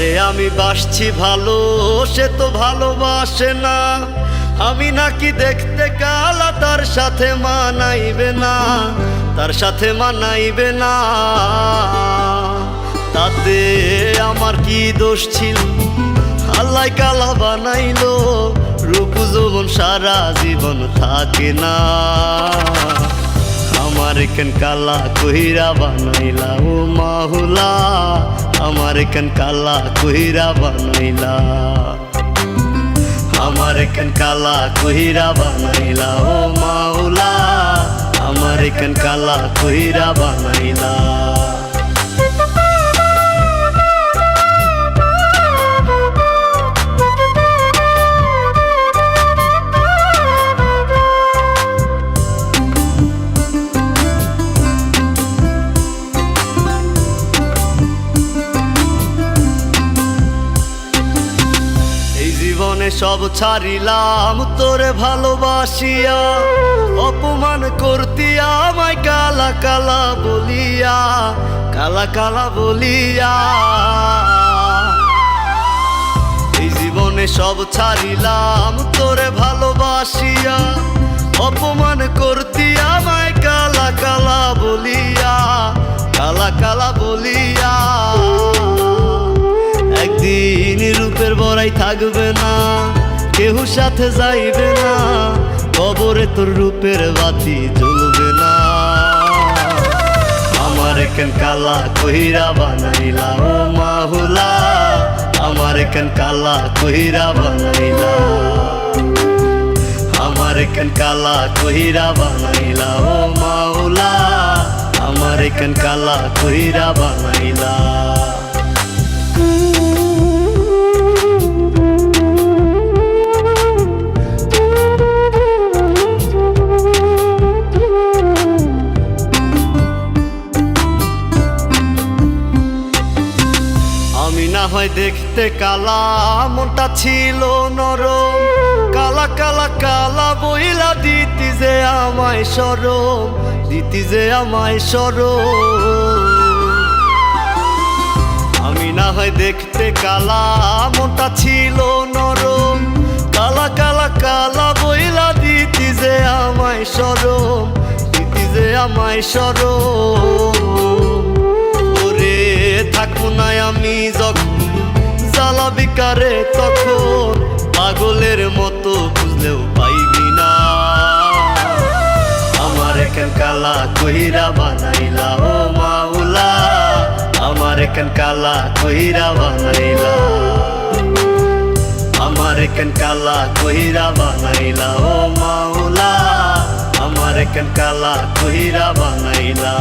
যারে আমি বাসছি ভালো সে তো ভালোবাসে না। আমি নাকি দেখতে কালা, তার সাথে মানাইবে না, তার সাথে মানাইবে না। তাতে আমার কি দোষ ছিল? আল্লাহ কালা বানাইলো, রূপ যৌবন সারা জীবন থাকে না। আমার কেন কালা কইরা বানাইলা ও মাহুলা, আমার কেন কালা কইরা বানাইলা, আমার কেন কালা কইরা বানাইলা ও মাওলা, আমার কেন কালা কইরা বানাইলা। জীবনে সব ছাড়িলাম তোরে ভালোবাসিয়া, অপমান করতি আমায় কালা কালা বলিয়া, কালা কালা বলিয়া। এই জীবনে সব ছাড়িলাম তোরে ভালোবাসিয়া, অপমান করতি আমায় কালা কালা বলিয়া, কালা কালা বলিয়া। একদিন রূপের বড়াই থাকবে না, কেউ সাথে যাইবে না, কবরে তোর রূপের বাতি জ্বলবে না। আমার কেন কালা কইরা বানাইলা ও মাহুলা, আমার কেন কালা কইরা বানাইলা, আমার কেন কালা কইরা বানাইলা ও মাওলা, আমার কেন কালা কইরা বানাইলা। আমি না হয় দেখতে কালা, মনটা ছিল নরম, কালা কালা কালা বইলা দিতি যে আমায় শরম, দিতি যে আমায় শরম। আমি না হয় দেখতে কালা, মনটা ছিল নরম, কালা কালা কালা বইলা দিতি যে আমায় শরম, দিতি যে আমায় শরম। ওরে থাকবো না আমি যখন জ্বালাবি কারে, তখন পাগলের মতো বুঝলেও পাইবি না। আমার কেন কালা কইরা বানাইলা ও মাওলা, আমার কেন কালা কইরা বানাইলা, আমার কেন কালা কইরা বানাইলা ও মাওলা, আমার কেন কালা কইরা বানাইলা।